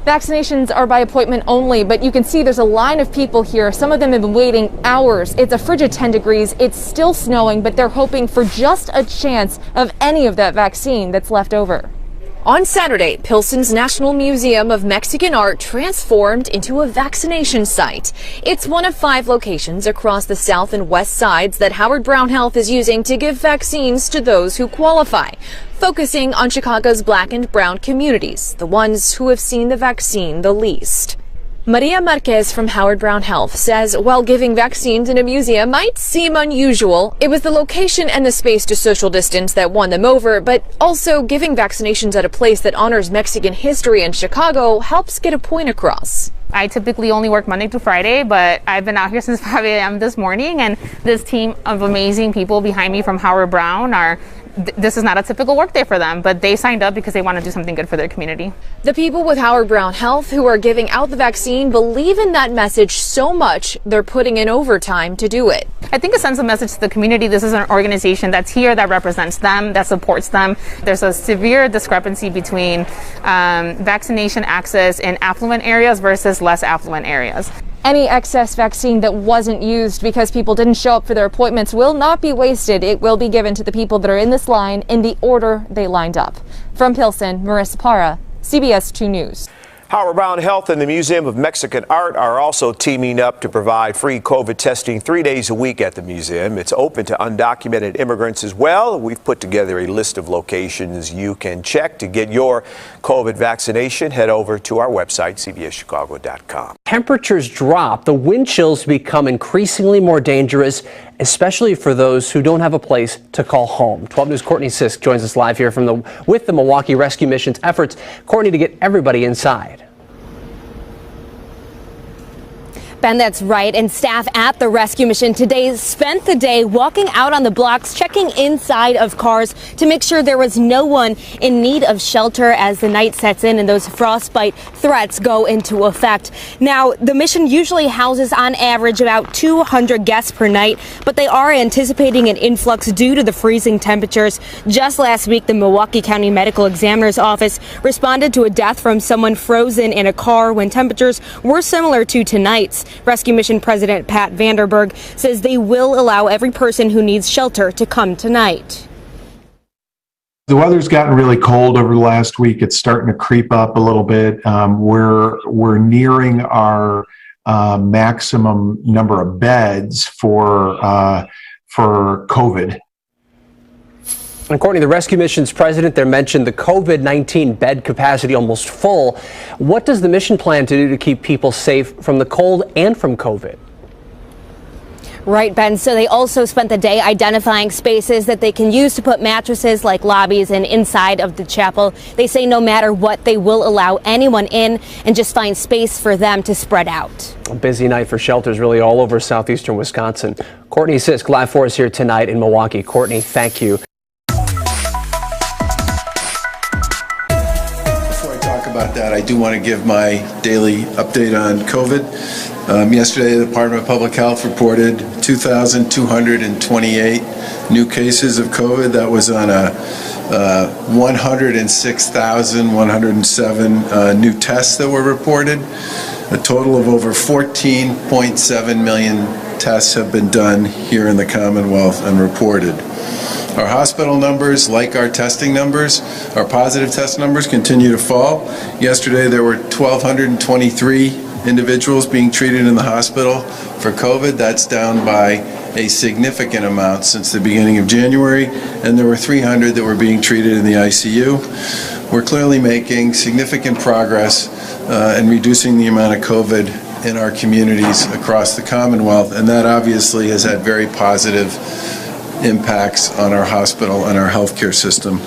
Vaccinations are by appointment only, but you can see there's a line of people here. Some of them have been waiting hours. It's a frigid 10 degrees. It's still snowing, but they're hoping for just a chance of any of that vaccine that's left over. On Saturday, Pilsen's National Museum of Mexican Art transformed into a vaccination site. It's one of 5 locations across the south and west sides that Howard Brown Health is using to give vaccines to those who qualify, focusing on Chicago's black and brown communities, the ones who have seen the vaccine the least. Maria Marquez from Howard Brown Health says while giving vaccines in a museum might seem unusual, it was the location and the space to social distance that won them over, but also giving vaccinations at a place that honors Mexican history in Chicago helps get a point across. I typically only work Monday to Friday, but I've been out here since 5 a.m. this morning, and this team of amazing people behind me from Howard Brown this is not a typical work day for them, but they signed up because they want to do something good for their community. The people with Howard Brown Health who are giving out the vaccine believe in that message so much they're putting in overtime to do it. I think it sends a message to the community. This is an organization that's here, that represents them, that supports them. There's a severe discrepancy between vaccination access in affluent areas versus less affluent areas. Any excess vaccine that wasn't used because people didn't show up for their appointments will not be wasted. It will be given to the people that are in this line in the order they lined up. From Pilsen, Marissa Parra, CBS 2 News. Howard Brown Health and the Museum of Mexican Art are also teaming up to provide free COVID testing 3 days a week at the museum. It's open to undocumented immigrants as well. We've put together a list of locations you can check to get your COVID vaccination. Head over to our website, cbschicago.com. Temperatures drop. The wind chills become increasingly more dangerous, especially for those who don't have a place to call home. 12 News' Courtney Sisk joins us live here with the Milwaukee Rescue Mission's efforts, Courtney, to get everybody inside. Ben, that's right. And staff at the rescue mission today spent the day walking out on the blocks, checking inside of cars to make sure there was no one in need of shelter as the night sets in and those frostbite threats go into effect. Now, the mission usually houses on average about 200 guests per night, but they are anticipating an influx due to the freezing temperatures. Just last week, the Milwaukee County Medical Examiner's Office responded to a death from someone frozen in a car when temperatures were similar to tonight's. Rescue Mission President Pat Vanderberg says they will allow every person who needs shelter to come tonight. The weather's gotten really cold over the last week. It's starting to creep up a little bit. We're nearing our maximum number of beds for COVID. And Courtney, the rescue mission's president there mentioned the COVID-19 bed capacity almost full. What does the mission plan to do to keep people safe from the cold and from COVID? Right, Ben. So they also spent the day identifying spaces that they can use to put mattresses like lobbies and inside of the chapel. They say no matter what, they will allow anyone in and just find space for them to spread out. A busy night for shelters really all over southeastern Wisconsin. Courtney Sisk live for us here tonight in Milwaukee. Courtney, thank you. About that, I do want to give my daily update on COVID. Yesterday, the Department of Public Health reported 2,228 new cases of COVID. That was on a 106,107 new tests that were reported. A total of over 14.7 million tests have been done here in the Commonwealth and reported. Our hospital numbers, like our testing numbers, our positive test numbers continue to fall. Yesterday there were 1,223 individuals being treated in the hospital for COVID. That's down by a significant amount since the beginning of January, and there were 300 that were being treated in the ICU. We're clearly making significant progress in reducing the amount of COVID in our communities across the Commonwealth, and that obviously has had very positive impacts on our hospital and our healthcare system.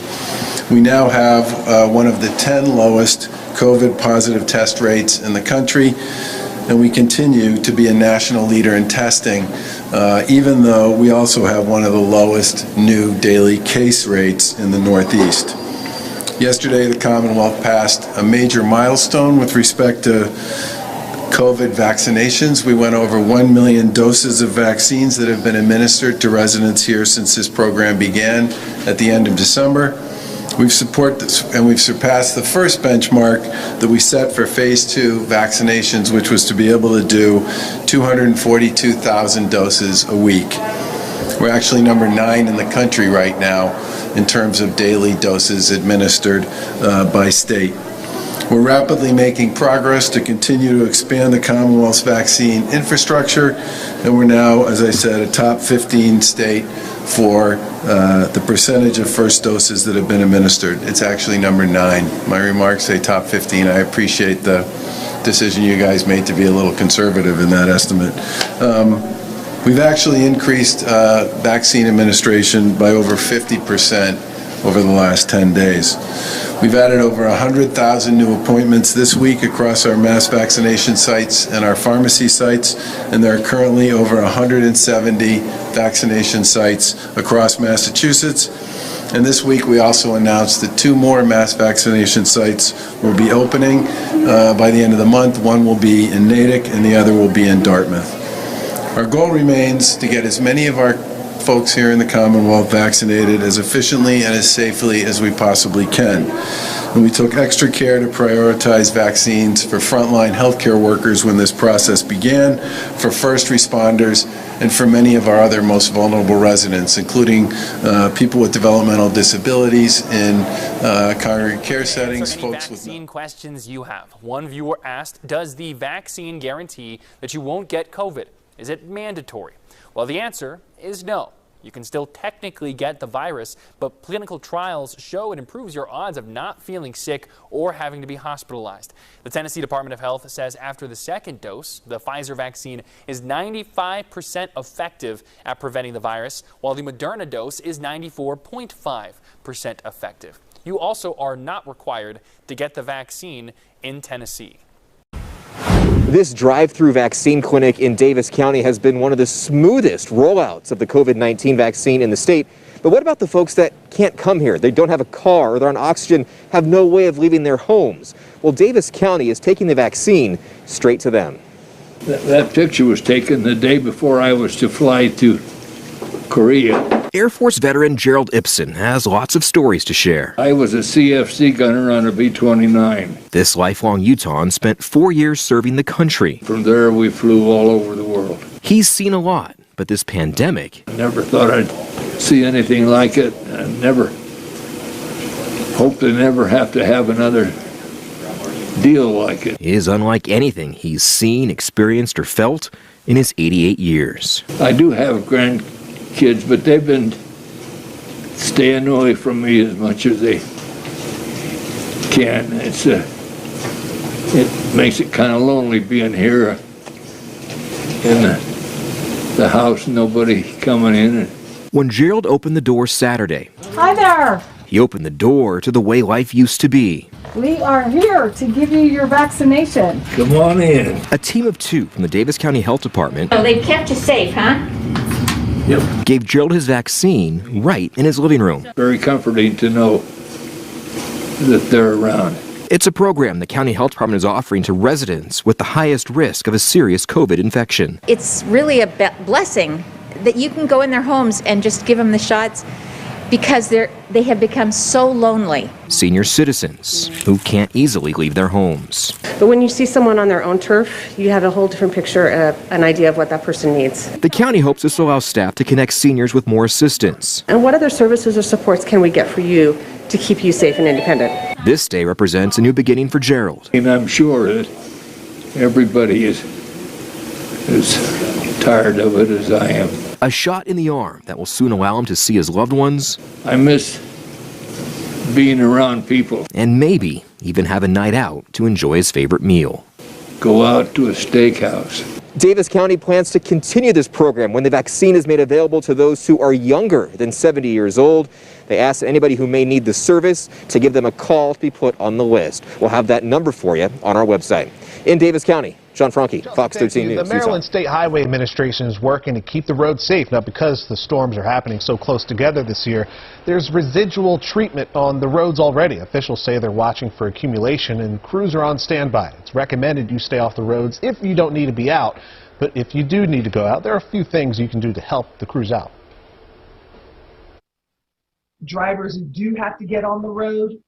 We now have one of the 10 lowest COVID positive test rates in the country, and we continue to be a national leader in testing, even though we also have one of the lowest new daily case rates in the Northeast. Yesterday, the Commonwealth passed a major milestone with respect to COVID vaccinations. We went over 1 million doses of vaccines that have been administered to residents here since this program began at the end of December. We've surpassed the first benchmark that we set for phase 2 vaccinations, which was to be able to do 242,000 doses a week. We're actually number 9 in the country right now in terms of daily doses administered by state. We're rapidly making progress to continue to expand the Commonwealth's vaccine infrastructure, and we're now, as I said, a top 15 state for the percentage of first doses that have been administered. It's actually number 9. My remarks say top 15. I appreciate the decision you guys made to be a little conservative in that estimate. We've actually increased vaccine administration by over 50% over the last 10 days. We've added over 100,000 new appointments this week across our mass vaccination sites and our pharmacy sites, and there are currently over 170 vaccination sites across Massachusetts. And this week we also announced that 2 more mass vaccination sites will be opening by the end of the month. One will be in Natick and the other will be in Dartmouth. Our goal remains to get as many of our folks here in the Commonwealth vaccinated as efficiently and as safely as we possibly can. And we took extra care to prioritize vaccines for frontline healthcare workers when this process began, for first responders, and for many of our other most vulnerable residents, including people with developmental disabilities in congregate care settings, folks with vaccine questions you have. One viewer asked, does the vaccine guarantee that you won't get COVID? Is it mandatory? Well, the answer is no. You can still technically get the virus, but clinical trials show it improves your odds of not feeling sick or having to be hospitalized. The Tennessee Department of Health says after the second dose, the Pfizer vaccine is 95% effective at preventing the virus, while the Moderna dose is 94.5% effective. You also are not required to get the vaccine in Tennessee. This drive-through vaccine clinic in Davis County has been one of the smoothest rollouts of the COVID-19 vaccine in the state. But what about the folks that can't come here? They don't have a car, or they're on oxygen, have no way of leaving their homes. Well, Davis County is taking the vaccine straight to them. That picture was taken the day before I was to fly to Korea. Air Force veteran Gerald Ibsen has lots of stories to share. I was a CFC gunner on a B-29. This lifelong Utahn spent 4 years serving the country. From there, we flew all over the world. He's seen a lot, but this pandemic... I never thought I'd see anything like it. I never hope to never have to have another deal like it. ...is unlike anything he's seen, experienced, or felt in his 88 years. I do have grandkids, but they've been staying away from me as much as they can. It makes it kind of lonely being here in the house, nobody coming in. When Gerald opened the door Saturday, hi there. He opened the door to the way life used to be. We are here to give you your vaccination. Come on in. A team of 2 from the Davis County Health Department. Oh, they've kept you safe, huh? Yep. Gave Gerald his vaccine right in his living room. Very comforting to know that they're around. It's a program the County Health Department is offering to residents with the highest risk of a serious COVID infection. It's really a blessing that you can go in their homes and just give them the shots, because they have become so lonely. Senior citizens who can't easily leave their homes. But when you see someone on their own turf, you have a whole different picture, an idea of what that person needs. The county hopes this will allow staff to connect seniors with more assistance. And what other services or supports can we get for you to keep you safe and independent? This day represents a new beginning for Gerald. And I'm sure that everybody is as tired of it as I am. A shot in the arm that will soon allow him to see his loved ones. I miss being around people. And maybe even have a night out to enjoy his favorite meal. Go out to a steakhouse. Davis County plans to continue this program when the vaccine is made available to those who are younger than 70 years old. They ask anybody who may need the service to give them a call to be put on the list. We'll have that number for you on our website. In Davis County, John Franke, Fox 13 News. The Maryland State Highway Administration is working to keep the roads safe. Now, because the storms are happening so close together this year, there's residual treatment on the roads already. Officials say they're watching for accumulation, and crews are on standby. It's recommended you stay off the roads if you don't need to be out. But if you do need to go out, there are a few things you can do to help the crews out. Drivers who do have to get on the road,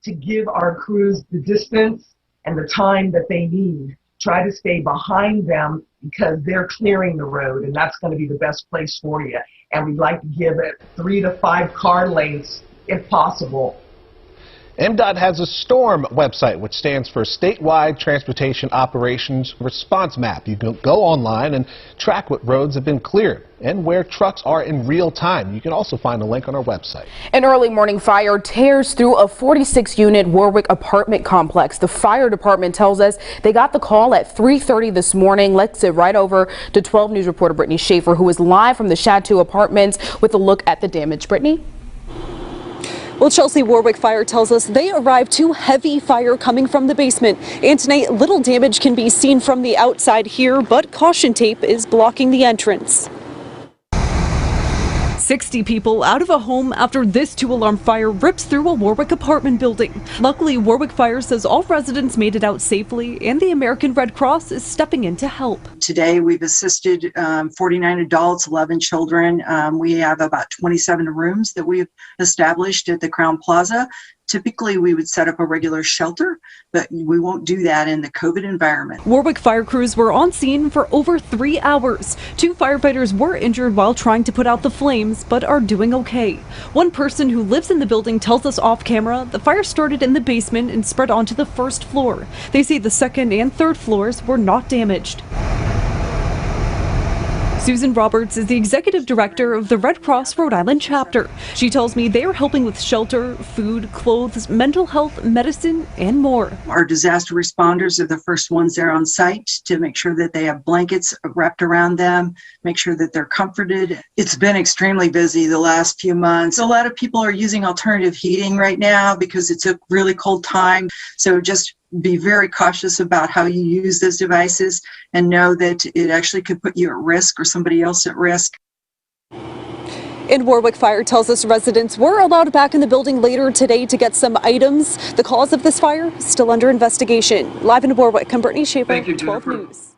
to give our crews the distance and the time that they need. Try to stay behind them because they're clearing the road, and that's going to be the best place for you. And we'd like to give it 3 to 5 car lengths if possible. MDOT has a STORM website, which stands for Statewide Transportation Operations Response Map. You can go online and track what roads have been cleared and where trucks are in real time. You can also find a link on our website. An early morning fire tears through a 46-unit Warwick apartment complex. The fire department tells us they got the call at 3:30 this morning. Let's get right over to 12 News reporter Brittany Schaefer, who is live from the Chateau Apartments with a look at the damage. Brittany? Well, Chelsea, Warwick Fire tells us they arrived to heavy fire coming from the basement. And tonight, little damage can be seen from the outside here, but caution tape is blocking the entrance. 60 people out of a home after this 2-alarm fire rips through a Warwick apartment building. Luckily, Warwick Fire says all residents made it out safely, and the American Red Cross is stepping in to help. Today, we've assisted 49 adults, 11 children. We have about 27 rooms that we've established at the Crown Plaza. Typically, we would set up a regular shelter, but we won't do that in the COVID environment. Warwick fire crews were on scene for over 3 hours. 2 firefighters were injured while trying to put out the flames, but are doing okay. One person who lives in the building tells us off camera the fire started in the basement and spread onto the first floor. They say the second and third floors were not damaged. Susan Roberts is the executive director of the Red Cross Rhode Island chapter. She tells me they are helping with shelter, food, clothes, mental health, medicine, and more. Our disaster responders are the first ones there on site to make sure that they have blankets wrapped around them, make sure that they're comforted. It's been extremely busy the last few months. A lot of people are using alternative heating right now because it's a really cold time. So just be very cautious about how you use those devices and know that it actually could put you at risk or somebody else at risk. And Warwick Fire tells us residents were allowed back in the building later today to get some items. The cause of this fire still under investigation. Live in Warwick, I'm Brittany Schaefer, Thank you, 12 Jennifer. News.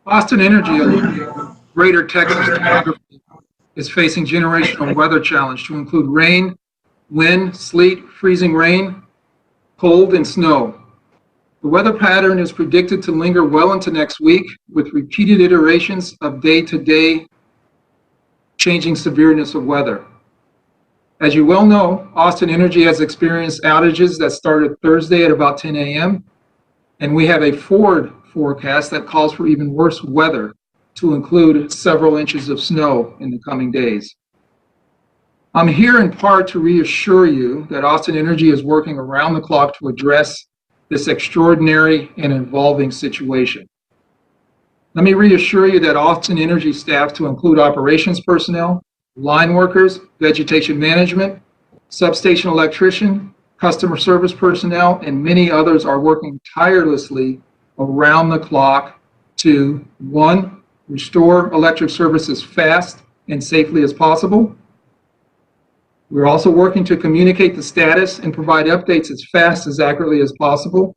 Austin Energy, a greater Texas topography, is facing generational weather challenge to include rain, wind, sleet, freezing rain, cold, and snow. The weather pattern is predicted to linger well into next week with repeated iterations of day-to-day changing severeness of weather. As you well know, Austin Energy has experienced outages that started Thursday at about 10 a.m. and we have a forward forecast that calls for even worse weather to include several inches of snow in the coming days. I'm here in part to reassure you that Austin Energy is working around the clock to address this extraordinary and evolving situation. Let me reassure you that Austin Energy staff, to include operations personnel, line workers, vegetation management, substation electrician, customer service personnel, and many others are working tirelessly around the clock to, 1, restore electric service as fast and safely as possible. We're also working to communicate the status and provide updates as fast as accurately as possible.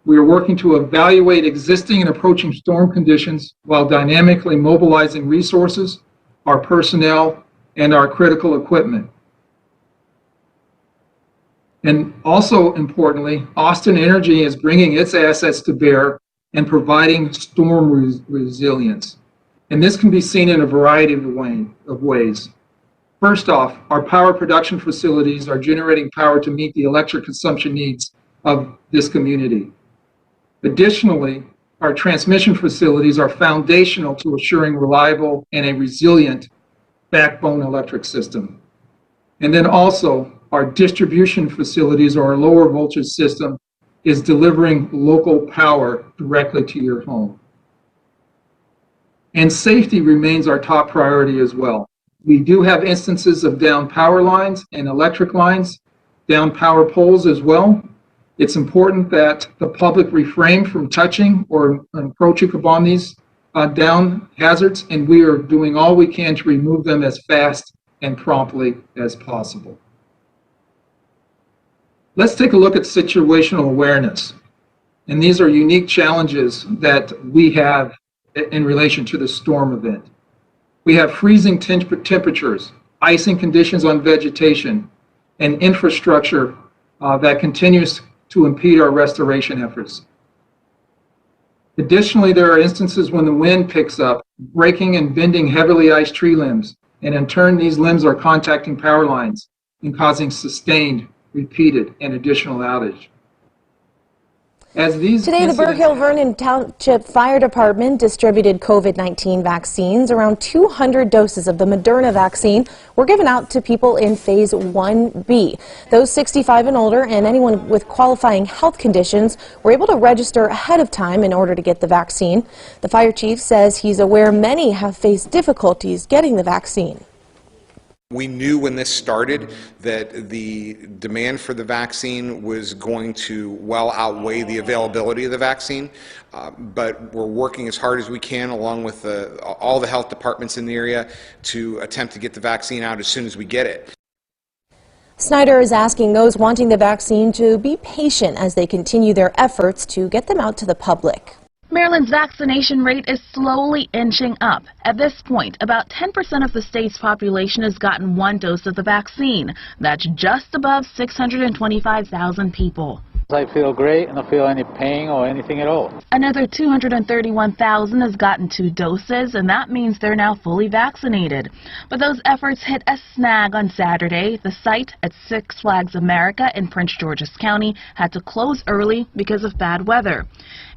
We are working to evaluate existing and approaching storm conditions while dynamically mobilizing resources, our personnel, and our critical equipment. And also importantly, Austin Energy is bringing its assets to bear and providing storm resilience. And this can be seen in a variety of ways. First off, our power production facilities are generating power to meet the electric consumption needs of this community. Additionally, our transmission facilities are foundational to assuring reliable and a resilient backbone electric system. And then also, our distribution facilities, or our lower voltage system, is delivering local power directly to your home. And safety remains our top priority as well. We do have instances of down power lines and electric lines, down power poles as well. It's important that the public refrain from touching or encroaching upon these down hazards, and we are doing all we can to remove them as fast and promptly as possible. Let's take a look at situational awareness. And these are unique challenges that we have in relation to the storm event. We have freezing temperatures, icing conditions on vegetation, and infrastructure that continues to impede our restoration efforts. Additionally, there are instances when the wind picks up, breaking and bending heavily iced tree limbs, and in turn, these limbs are contacting power lines, and causing sustained, repeated, and additional outage. Today, the Burr Hill Vernon Township Fire Department distributed COVID-19 vaccines. Around 200 doses of the Moderna vaccine were given out to people in Phase 1B. Those 65 and older and anyone with qualifying health conditions were able to register ahead of time in order to get the vaccine. The fire chief says he's aware many have faced difficulties getting the vaccine. We knew when this started that the demand for the vaccine was going to well outweigh the availability of the vaccine, but we're working as hard as we can along with all the health departments in the area to attempt to get the vaccine out as soon as we get it. Snyder is asking those wanting the vaccine to be patient as they continue their efforts to get them out to the public. Maryland's vaccination rate is slowly inching up. At this point, about 10% of the state's population has gotten one dose of the vaccine. That's just above 625,000 people. I feel great. I don't feel any pain or anything at all. Another 231,000 has gotten 2 doses, and that means they're now fully vaccinated. But those efforts hit a snag on Saturday. The site at Six Flags America in Prince George's County had to close early because of bad weather.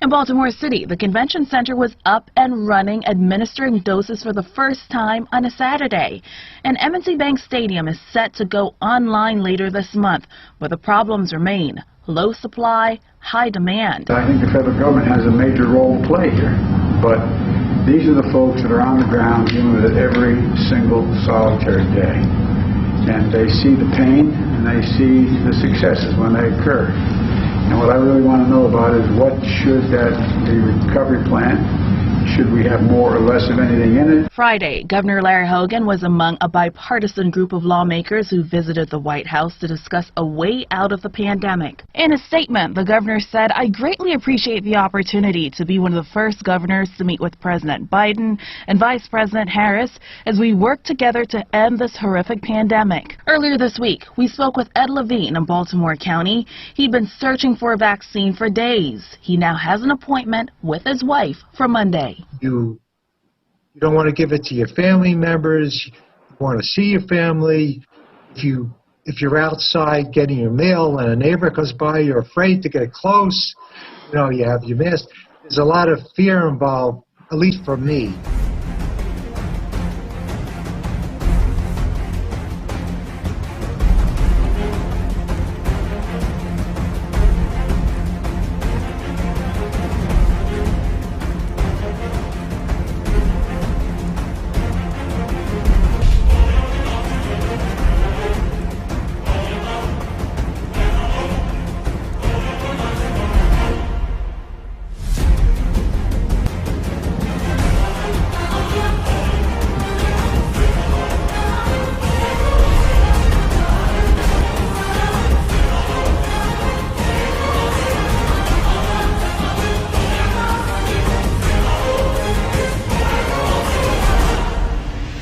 In Baltimore City, the convention center was up and running, administering doses for the first time on a Saturday. And M&T Bank Stadium is set to go online later this month, where the problems remain. Low supply, high demand. I think the federal government has a major role to play here, but these are the folks that are on the ground dealing with it every single solitary day. And they see the pain and they see the successes when they occur. And what I really want to know about is what should the recovery plan, should we have more or less of anything in it? Friday, Governor Larry Hogan was among a bipartisan group of lawmakers who visited the White House to discuss a way out of the pandemic. In a statement, the governor said, "I greatly appreciate the opportunity to be one of the first governors to meet with President Biden and Vice President Harris as we work together to end this horrific pandemic." Earlier this week, we spoke with Ed Levine in Baltimore County. He'd been searching for a vaccine for days. He now has an appointment with his wife for Monday. You don't want to give it to your family members. You want to see your family. If you're outside getting your mail and a neighbor comes by, you're afraid to get close. You know, you have your mask. There's a lot of fear involved, at least for me.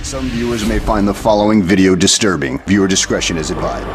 Some viewers may find the following video disturbing. Viewer discretion is advised.